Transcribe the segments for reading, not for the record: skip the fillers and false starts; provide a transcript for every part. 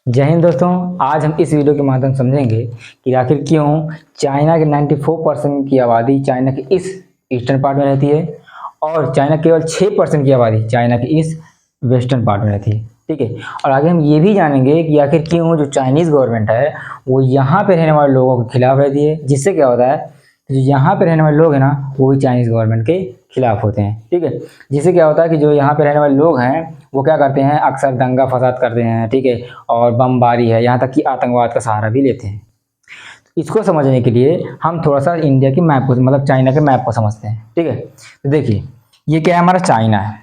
जय हिंद दोस्तों। आज हम इस वीडियो के माध्यम से समझेंगे कि आखिर क्यों चाइना के 94% की आबादी चाइना के इस ईस्टर्न पार्ट में रहती है और चाइना केवल 6% की आबादी चाइना के इस वेस्टर्न पार्ट में रहती है। ठीक है, और आगे हम ये भी जानेंगे कि आखिर क्यों जो चाइनीज़ गवर्नमेंट है वो यहाँ पे रहने वाले लोगों के खिलाफ रहती है, जिससे क्या होता है जो यहाँ पे रहने वाले लोग हैं ना वो भी चाइनीज़ गवर्नमेंट के खिलाफ होते हैं। ठीक है, जिससे क्या होता है कि जो यहाँ पे रहने वाले लोग हैं वो क्या करते हैं, अक्सर दंगा फसाद करते हैं। ठीक है, और बमबारी है, यहाँ तक कि आतंकवाद का सहारा भी लेते हैं। इसको समझने के लिए हम थोड़ा सा इंडिया की मैप को मतलब चाइना के मैप को समझते हैं। ठीक है, तो देखिए ये क्या है, हमारा चाइना है।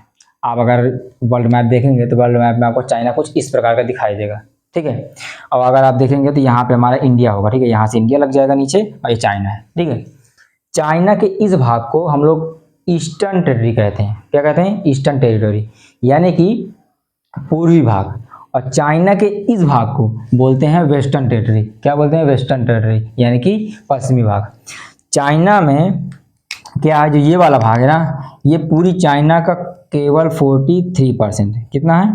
आप अगर वर्ल्ड मैप देखेंगे तो वर्ल्ड मैप में आपको चाइना कुछ इस प्रकार का दिखाई देगा। ठीक है, और अगर आप देखेंगे तो यहाँ पे हमारा इंडिया होगा। ठीक है, यहाँ से इंडिया लग जाएगा नीचे और ये चाइना है। ठीक है, चाइना के इस भाग को हम लोग ईस्टर्न टेरिटरी कहते हैं। क्या कहते हैं? ईस्टर्न टेरिटरी, यानी कि पूर्वी भाग। और चाइना के इस भाग को बोलते हैं वेस्टर्न टेरिटरी। क्या बोलते हैं? वेस्टर्न टेरिटरी, यानी कि पश्चिमी भाग। चाइना में क्या है, जो ये वाला भाग है ना, ये पूरी चाइना का केवल 43% है। कितना है?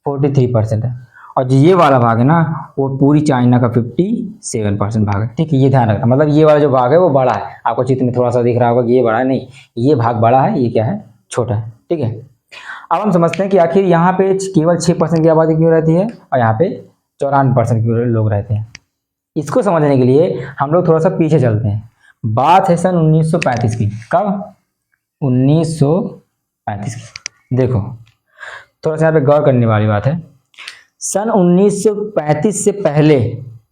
43% है। और जो ये वाला भाग है ना वो पूरी चाइना का 57% भाग है। ठीक है, ये ध्यान रखना, मतलब ये वाला जो भाग है वो बड़ा है। आपको चित्र में थोड़ा सा दिख रहा होगा कि ये बड़ा है, नहीं, ये भाग बड़ा है, ये क्या है, छोटा है। ठीक है, अब हम समझते हैं कि आखिर यहाँ पे केवल 6% की आबादी क्यों रहती है और यहाँ पे 94% के लोग रहते हैं। इसको समझने के लिए हम लोग थोड़ा सा पीछे चलते हैं। बात है सन 1935 की। कब? 1935 की। देखो थोड़ा सा यहाँ पे गौर करने वाली बात है। सन 1935 से पहले,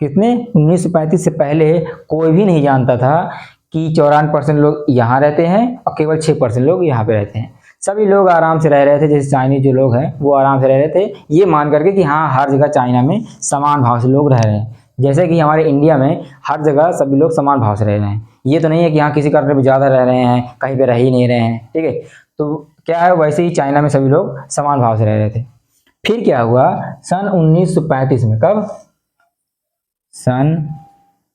कितने? 1935 से पहले कोई भी नहीं जानता था कि 94% लोग यहाँ रहते हैं और केवल 6% लोग यहाँ पे रहते हैं। सभी लोग आराम से रह रहे थे, जैसे चाइनीज जो लोग हैं वो आराम से रह रहे थे, ये मान करके कि हाँ हर जगह चाइना में समान भाव से लोग रह रहे हैं। जैसे कि हमारे इंडिया में हर जगह सभी लोग समान भाव से रह रहे हैं। ये तो नहीं है कि यहाँ किसी कंट्री में ज़्यादा रह रहे हैं, कहीं पे रह ही नहीं रहे हैं। ठीक है, तो क्या है, वैसे ही चाइना में सभी लोग समान भाव से रह रहे थे। फिर क्या हुआ सन 1935 में? कब? सन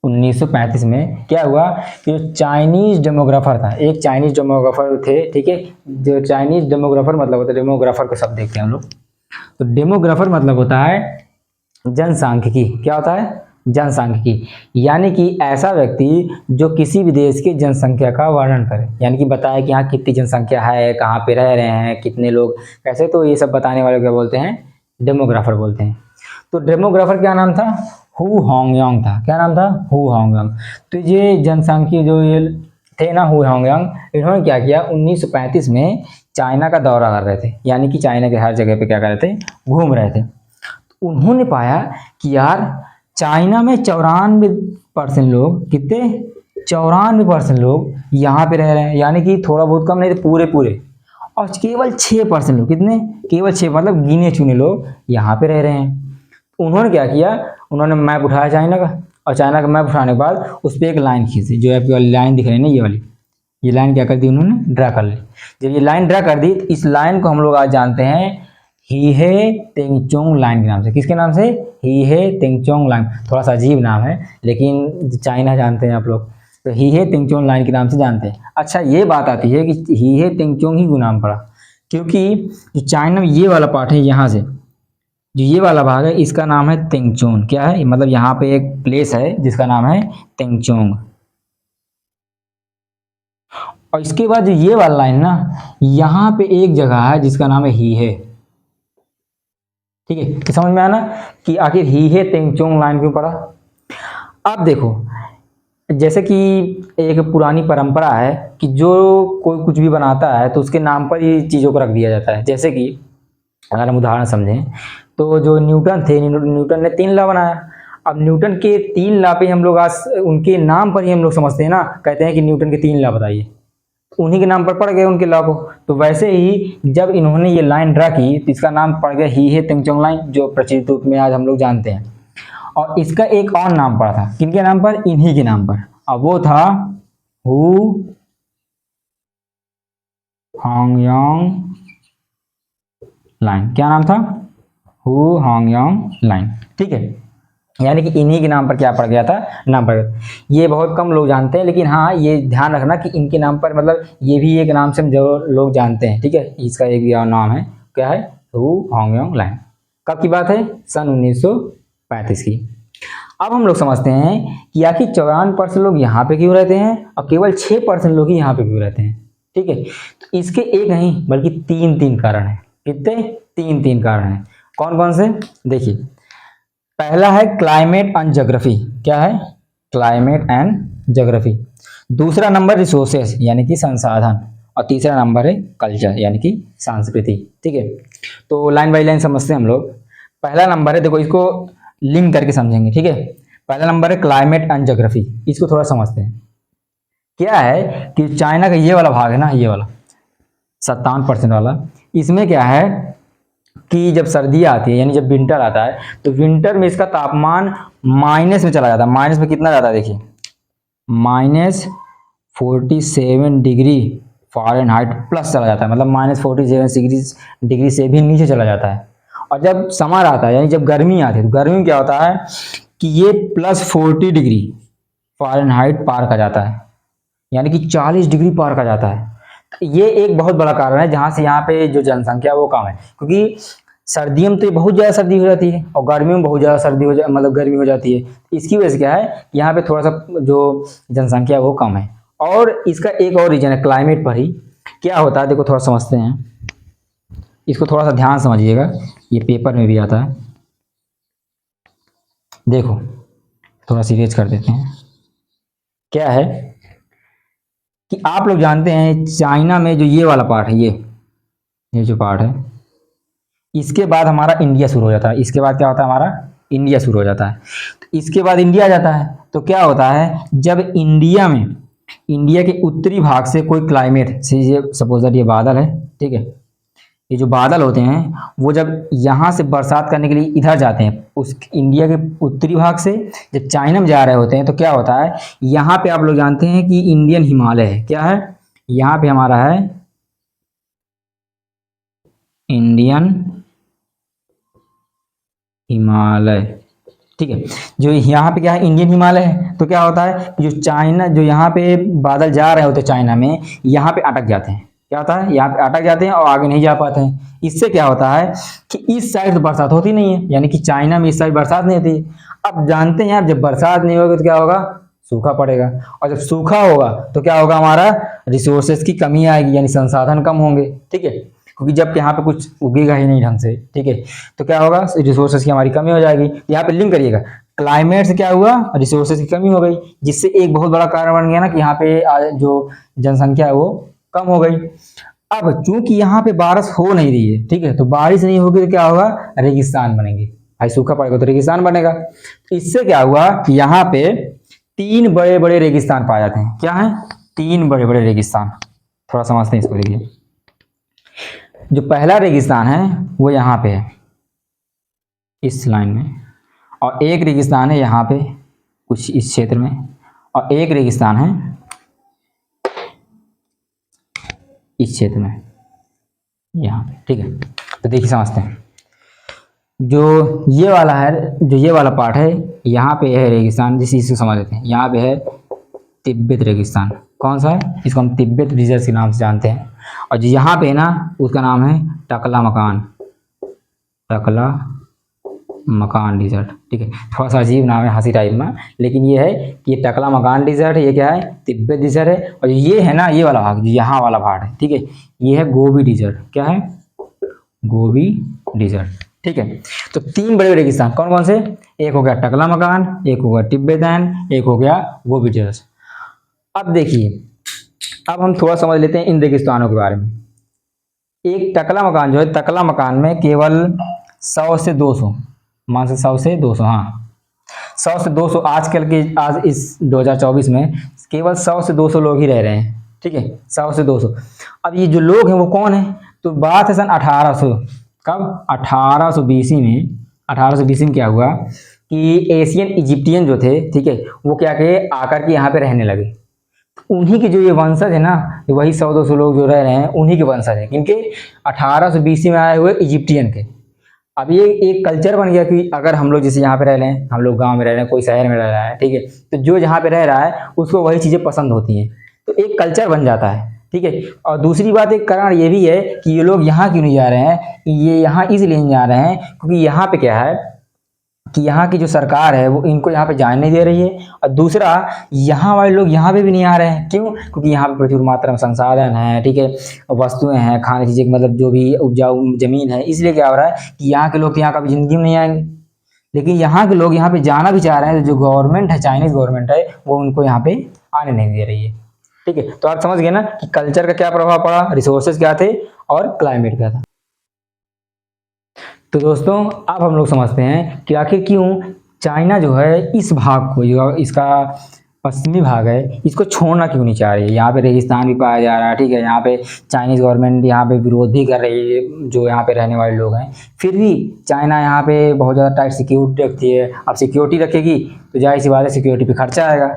1935 में क्या हुआ कि जो चाइनीज डेमोग्राफर था, एक चाइनीज डेमोग्राफर थे। ठीक है, जो चाइनीज डेमोग्राफर मतलब होता है, डेमोग्राफर को शब्द देखते हैं हम लोग, तो डेमोग्राफर मतलब होता है जनसांख्यिकी। क्या होता है? जनसांख्यिकी, यानी कि ऐसा व्यक्ति जो किसी भी देश की जनसंख्या का वर्णन करे, यानी कि बताए कि यहाँ कितनी जनसंख्या है, कहाँ पे रह रहे हैं, कितने लोग, कैसे, तो ये सब बताने वाले क्या बोलते हैं? डेमोग्राफर बोलते हैं। तो डेमोग्राफर क्या नाम था? हु होंगयांग था। क्या नाम था? Who Hongyang. तो ये जनसांख्यिकी जो ये थे ना, हु होंगयांग, इन्होंने क्या किया, 1935 में चाइना का दौरा कर रहे थे, यानी कि चाइना के हर जगह पे क्या कर रहे थे, घूम रहे थे। उन्होंने पाया कि यार चाइना में 94% लोग, कितने? 94% लोग यहाँ पे रह रहे हैं, यानी कि थोड़ा बहुत कम नहीं, पूरे पूरे। और केवल 6% लोग, कितने? केवल 6, मतलब गिने चुने लोग यहाँ पे रह रहे हैं। उन्होंने क्या किया, उन्होंने मैप उठाया चाइना का, और चाइना का मैप उठाने के बाद उस पर एक लाइन खींची। जो आपकी वाली लाइन दिख रही है ना, ये वाली, ये लाइन क्या कर दी उन्होंने? ड्रा कर ली। जब ये लाइन ड्रा कर दी, इस लाइन को हम लोग आज जानते हैं हीहे तेंगचोंग लाइन के नाम से। किसके नाम से? हीहे तेंगचोंग लाइन। थोड़ा सा अजीब नाम है, लेकिन चाइना जानते हैं आप लोग, तो हीहे तेंगचोंग लाइन के नाम से जानते हैं। अच्छा, ये बात आती है कि हीहे तेंगचोंग ही क्यों नाम पड़ा, क्योंकि जो चाइना में ये वाला पार्ट है, यहाँ से जो ये वाला भाग है, इसका नाम है तेंगचोंग। क्या है? मतलब यहाँ पे एक प्लेस है जिसका नाम है तेंगचोंग। और इसके बाद जो ये वाला लाइन ना, यहाँ पे एक जगह है जिसका नाम है हीहे। ठीक है, तो समझ में आया ना कि आखिर हीहे तेंगचोंग लाइन क्यों पड़ा। अब देखो, जैसे कि एक पुरानी परंपरा है कि जो कोई कुछ भी बनाता है तो उसके नाम पर ही चीज़ों को रख दिया जाता है। जैसे कि अगर हम उदाहरण समझें तो जो न्यूटन थे, न्यूटन ने 3 लॉ बनाया। अब न्यूटन के 3 लॉ पे हम लोग आज उनके नाम पर ही हम लोग समझते हैं ना, कहते हैं कि न्यूटन के 3 लॉ बताइए, उन्हीं के नाम पर पड़ गए उनके लॉ को। तो वैसे ही जब इन्होंने ये लाइन ड्रा की तो इसका नाम पड़ गया हीहे तेंगचोंग लाइन, जो प्रचलित रूप में आज हम लोग जानते हैं। और इसका एक और नाम पड़ा था, किनके नाम पर? इन्हीं के नाम पर। अब वो था हु होंगयांग लाइन। क्या नाम था? Who Hongyang line. ठीक है, यानी कि इन्हीं के नाम पर क्या पड़ गया था, नाम पड़ गया। ये बहुत कम लोग जानते हैं, लेकिन हाँ ये ध्यान रखना कि इनके नाम पर, मतलब ये भी एक नाम से हम जो लोग जानते हैं। ठीक है, इसका एक नाम है, क्या है? Who Hongyang line. कब की बात है? सन 1935 1935 की। अब हम लोग समझते हैं कि आखिर 54% लोग यहाँ पे क्यों रहते हैं और केवल 6% लोग ही यहाँ पे क्यों रहते हैं। ठीक है, तो इसके एक नहीं बल्कि तीन कारण हैं। कितने? तीन कारण हैं। कौन कौन से? देखिए, पहला है क्लाइमेट एंड ज्योग्राफी। क्या है? Climate and geography. दूसरा नंबर रिसोर्सेस यानी कि संसाधन, और तीसरा नंबर है कल्चर यानी कि संस्कृति। ठीक है, तो लाइन बाय लाइन समझते हैं हम लोग। पहला नंबर है, देखो इसको लिंक करके समझेंगे। ठीक है, पहला नंबर है क्लाइमेट एंड ज्योग्राफी। इसको थोड़ा समझते हैं। क्या है कि चाइना का ये वाला भाग है ना, ये वाला 57% वाला, इसमें क्या है कि जब सर्दी आती है यानी जब विंटर आता है तो विंटर में इसका तापमान माइनस में चला जाता है। माइनस में कितना जाता है? देखिए, -47 डिग्री फ़ारेनहाइट प्लस चला जाता है, मतलब -47 डिग्री से भी नीचे चला जाता है। और जब समर आता है यानी जब गर्मी आती है तो गर्मी में क्या होता है कि ये +40 डिग्री फ़ारेनहाइट पार कर जाता है, यानी कि 40 डिग्री पार कर जाता है। ये एक बहुत बड़ा कारण है जहाँ से यहाँ पे जो जनसंख्या वो कम है, क्योंकि सर्दियों में तो बहुत ज़्यादा सर्दी हो जाती है और गर्मियों में बहुत ज़्यादा सर्दी हो मतलब गर्मी हो जाती है। इसकी वजह से क्या है, यहाँ पे थोड़ा सा जो जनसंख्या वो कम है। और इसका एक और रीजन है क्लाइमेट पर ही। क्या होता है देखो, थोड़ा समझते हैं, इसको थोड़ा सा ध्यान समझिएगा, ये पेपर में भी आता है। देखो थोड़ा सीरियस कर देते हैं। क्या है कि आप लोग जानते हैं चाइना में जो ये वाला पार्ट है, ये जो पार्ट है, इसके बाद हमारा इंडिया शुरू हो जाता है। इसके बाद क्या होता है? हमारा इंडिया शुरू हो जाता है। तो इसके बाद इंडिया जाता है तो क्या होता है, जब इंडिया के उत्तरी भाग से कोई क्लाइमेट से, ये सपोज दैट ये बादल है, ठीक है, ये जो बादल होते हैं वो जब यहाँ से बरसात करने के लिए इधर जाते हैं, उस इंडिया के उत्तरी भाग से जब चाइना में जा रहे होते हैं तो क्या होता है, यहाँ पे आप लोग जानते हैं कि इंडियन हिमालय है। क्या है? यहाँ पे हमारा है इंडियन हिमालय। ठीक है, जो यहाँ पे क्या है, इंडियन हिमालय है। तो क्या होता है, जो चाइना, जो यहाँ पे बादल जा रहे होते हैं चाइना में, यहाँ पे अटक जाते हैं। क्या होता है, यहाँ पे अटक जाते हैं और आगे नहीं जा पाते हैं। इससे क्या होता है कि इस साइड तो बरसात होती नहीं है, यानी कि चाइना में इस साइड बरसात नहीं होती। अब जानते हैं आप, जब बरसात नहीं होगी तो क्या होगा? सूखा पड़ेगा। और जब सूखा होगा तो क्या होगा? हमारा रिसोर्सेज की कमी आएगी, यानी संसाधन कम होंगे। ठीक है, क्योंकि जब यहाँ पे कुछ उगेगा ही नहीं ढंग से, ठीक है, तो क्या होगा? रिसोर्सेज की हमारी कमी हो जाएगी। यहाँ पे लिंक करिएगा, क्लाइमेट से क्या हुआ? रिसोर्सेज की कमी हो गई, जिससे एक बहुत बड़ा कारण बन गया ना कि यहाँ पे जो जनसंख्या है वो कम हो गई। अब चूंकि यहाँ पे बारिश हो नहीं रही है, ठीक है, तो बारिश नहीं होगी तो क्या होगा? रेगिस्तान बनेंगे। भाई सूखा पड़ेगा तो रेगिस्तान बनेगा। तो इससे क्या हुआ कि यहाँ पे 3 बड़े बड़े रेगिस्तान पाए जाते हैं। क्या है? 3 बड़े बड़े रेगिस्तान। थोड़ा समझते हैं इसको। देखिए, जो पहला रेगिस्तान है वो यहाँ पे है, इस लाइन में, और एक रेगिस्तान है यहाँ पे कुछ इस क्षेत्र में, और एक रेगिस्तान है इस क्षेत्र में यहाँ पे। ठीक है, तो देखिए समझते हैं। जो ये वाला है, जो ये वाला पार्ट है, यहाँ पे है रेगिस्तान, जिस चीज़ को समझ लेते हैं। यहाँ पे है तिब्बत रेगिस्तान। कौन सा है? इसको हम तिब्बत डिजर्ट के नाम से जानते हैं। और जो यहाँ पे है ना, उसका नाम है टकला मकान डिजर्ट। ठीक है, थोड़ा सा अजीब नाम है, हंसी टाइप में, लेकिन ये है कि ये टकला मकान डिजर्ट है। ये क्या है? तिब्बत डिजर्ट है। और ये है ना, ये वाला भाग, जो यहाँ वाला भाग है, ठीक है, ये है गोबी डिजर्ट। क्या है? गोबी डिजर्ट। ठीक है, तो 3 बड़े रेगिस्तान कौन कौन से? एक हो गया टकला मकान, एक हो गया तिब्बतन, एक हो गया गोबी डिजर्ट। अब देखिए, अब हम थोड़ा समझ लेते हैं इन रेगिस्तानों के बारे में। एक टकला मकान जो है, टकला मकान में केवल 100 से 200, मान से 100 से 200, हाँ 100 से 200 आजकल के, आज इस 2024 में केवल 100 से 200 लोग ही रह रहे हैं। ठीक है, 100 से 200। अब ये जो लोग हैं वो कौन है? तो बात है सन 1800, कब? 1820 में। 1820 में क्या हुआ कि एशियन इजिप्टियन जो थे, ठीक है, वो क्या किए, आकर के यहाँ पे रहने लगे। उन्हीं के जो ये वंशज है ना, वही 100-200 लोग जो रह रहे हैं उन्हीं के वंशज हैं। किनके? 1820 में आए हुए इजिप्टियन के। अब ये एक कल्चर बन गया कि अगर हम लोग जैसे यहाँ पे रह रहे हैं, हम लोग गांव में रह रहे हैं, कोई शहर में रह रहा है, ठीक है, तो जो जहाँ पे रह रहा है उसको वही चीज़ें पसंद होती हैं, तो एक कल्चर बन जाता है। ठीक है, और दूसरी बात, एक कारण ये भी है कि ये लोग यहाँ क्यों नहीं जा रहे हैं, ये यहाँ इसलिए नहीं जा रहे हैं क्योंकि यहाँ पे क्या है कि यहाँ की जो सरकार है वो इनको यहाँ पे जाने नहीं दे रही है, और दूसरा यहाँ वाले लोग यहाँ पे भी नहीं आ रहे हैं। क्यों? क्योंकि यहाँ पे प्रचुर मात्रा में संसाधन है, ठीक है, वस्तुएं हैं, खाने की चीजें, मतलब जो भी उपजाऊ जमीन है, इसलिए क्या हो रहा है कि यहाँ के लोग तो यहाँ कभी जिंदगी में नहीं आएंगे। लेकिन यहाँ के लोग यहाँ पे जाना भी चाह रहे हैं, तो जो गवर्नमेंट है, चाइनीज गवर्नमेंट है, वो उनको यहाँ पे आने नहीं दे रही है। ठीक है, तो आप समझ गए ना कि कल्चर का क्या प्रभाव पड़ा, रिसोर्सेज क्या थे और क्लाइमेट क्या था। तो दोस्तों अब हम लोग समझते हैं कि आखिर क्यों चाइना जो है इस भाग को, जो इसका पश्चिमी भाग है, इसको छोड़ना क्यों नहीं चाह रही है। यहाँ पे रेगिस्तान भी पाया जा रहा है, ठीक है, यहाँ पे चाइनीज गवर्नमेंट यहाँ पे विरोध भी कर रही है, जो यहाँ पे रहने वाले लोग हैं, फिर भी चाइना यहाँ पे बहुत ज़्यादा टाइट सिक्योरिटी रखती है। अब सिक्योरिटी रखेगी तो जाहिर सी बात है सिक्योरिटी पे खर्चा आएगा।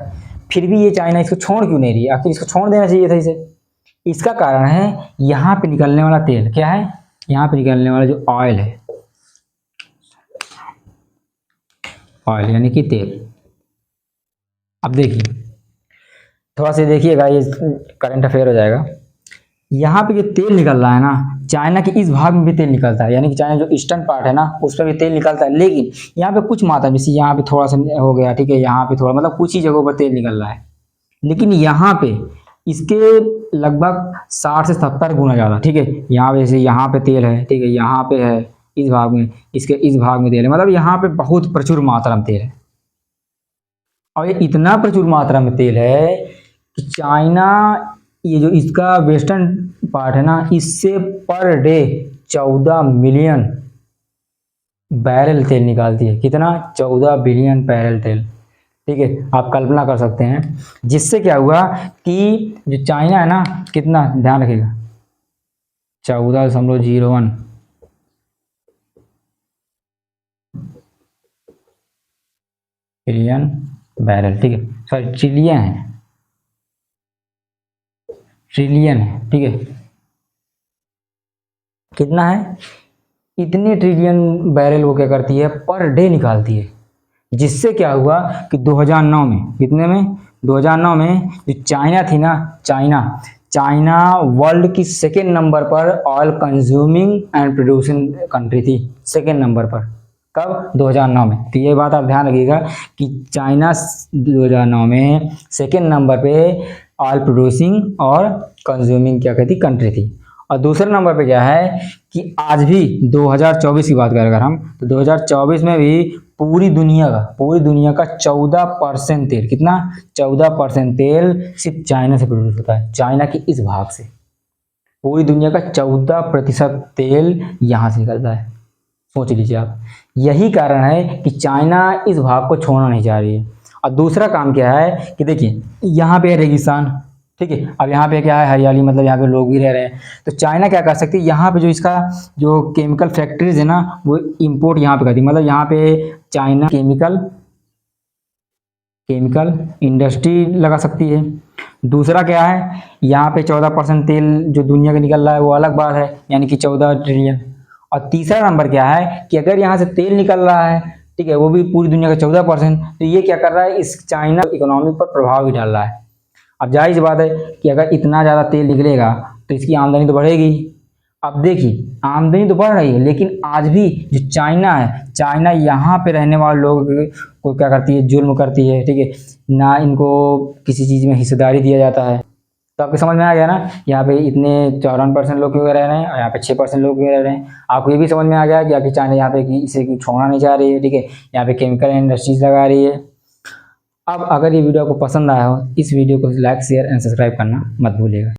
फिर भी ये चाइना इसको छोड़ क्यों नहीं रही है, आखिर इसको छोड़ देना चाहिए था इसे। इसका कारण है यहाँ पे निकलने वाला तेल। क्या है? यहाँ पे निकलने वाला जो ऑयल है, ऑयल यानी कि तेल। अब देखिए, थोड़ा सा देखिएगा, ये करंट अफेयर हो जाएगा। यहाँ पे जो तेल निकल रहा है ना, चाइना के इस भाग में भी तेल निकलता है, यानी कि चाइना जो ईस्टर्न पार्ट है ना, उस पर भी तेल निकलता है, लेकिन यहाँ पे कुछ मात्रा, जैसे यहाँ पे थोड़ा सा हो गया, ठीक है, यहाँ पे थोड़ा, मतलब कुछ ही जगहों पर तेल निकल रहा है, लेकिन यहाँ पे इसके लगभग 60 से 70 गुना ज़्यादा। ठीक है, यहाँ पे जैसे यहाँ पे तेल है, ठीक है, यहाँ पे है, इस भाग में, इसके इस भाग में तेल है, मतलब यहाँ पे बहुत प्रचुर मात्रा में तेल है। और ये इतना प्रचुर मात्रा में तेल है कि चाइना, ये जो इसका वेस्टर्न पार्ट है ना, इससे पर डे 14 मिलियन बैरल तेल निकालती है। कितना? 14 बिलियन बैरल तेल। ठीक है, आप कल्पना कर सकते हैं, जिससे क्या हुआ कि जो चाइना है ना, कितना, ध्यान रखिएगा, 14.01 बिलियन बैरल, ठीक है, सॉरी ट्रिलियन है, ट्रिलियन है, ठीक है, कितना है, इतने ट्रिलियन बैरल वो क्या करती है, पर डे निकालती है। जिससे क्या हुआ कि 2009 में, कितने में, 2009 में जो चाइना थी ना, चाइना वर्ल्ड की सेकेंड नंबर पर oil consuming and producing country थी, सेकेंड नंबर पर। कब? 2009 में। तो ये बात आप ध्यान रखिएगा कि चाइना 2009 में सेकेंड नंबर पे ऑयल प्रोड्यूसिंग और कंज्यूमिंग क्या कहती कंट्री थी। और दूसरे नंबर पे क्या है कि आज भी 2024 की बात करें अगर हम, तो 2024 में भी पूरी दुनिया का 14% तेल, कितना, 14% तेल सिर्फ चाइना से प्रोड्यूस होता है, चाइना के इस भाग से। पूरी दुनिया का 14% तेल यहाँ से निकलता है। सोच लीजिए आप, यही कारण है कि चाइना इस भाग को छोड़ना नहीं चाह रही है। और दूसरा काम क्या है कि देखिए, यहाँ पे है रेगिस्तान, ठीक है, अब यहाँ पे क्या है, हरियाली, मतलब यहाँ पे लोग भी रह रहे हैं। तो चाइना क्या कर सकती है, यहाँ पे जो इसका जो केमिकल फैक्ट्रीज है ना, वो इंपोर्ट यहाँ पे करती है, मतलब यहाँ पे चाइना केमिकल इंडस्ट्री लगा सकती है। दूसरा क्या है, यहाँ पे 14% तेल जो दुनिया का निकल रहा है वो अलग बात है, यानी कि 14 ट्रिलियन। और तीसरा नंबर क्या है कि अगर यहाँ से तेल निकल रहा है, ठीक है, वो भी पूरी दुनिया का 14%, तो ये क्या कर रहा है, इस चाइना इकोनॉमी पर प्रभाव भी डाल रहा है। अब जाहिर सी बात है कि अगर इतना ज़्यादा तेल निकलेगा तो इसकी आमदनी तो बढ़ेगी। अब देखिए, आमदनी तो बढ़ रही है, लेकिन आज भी जो चाइना है, चाइना यहाँ पे रहने वाले लोगों को क्या करती है, जुल्म करती है, ठीक है, ना इनको किसी चीज़ में हिस्सेदारी दिया जाता है। तो आपको समझ में आ गया ना, यहाँ पे इतने 54% लोग क्यों रह रहे हैं और यहाँ पे 6% लोग क्यों रह रहे हैं। आपको ये भी समझ में आ गया कि आखिर चाइना यहाँ पे इसे छोड़ना नहीं चाह रही है, ठीक है, यहाँ पे केमिकल इंडस्ट्रीज लगा रही है। अब अगर ये वीडियो आपको पसंद आया हो, इस वीडियो को लाइक, शेयर एंड सब्सक्राइब करना मत भूलिएगा।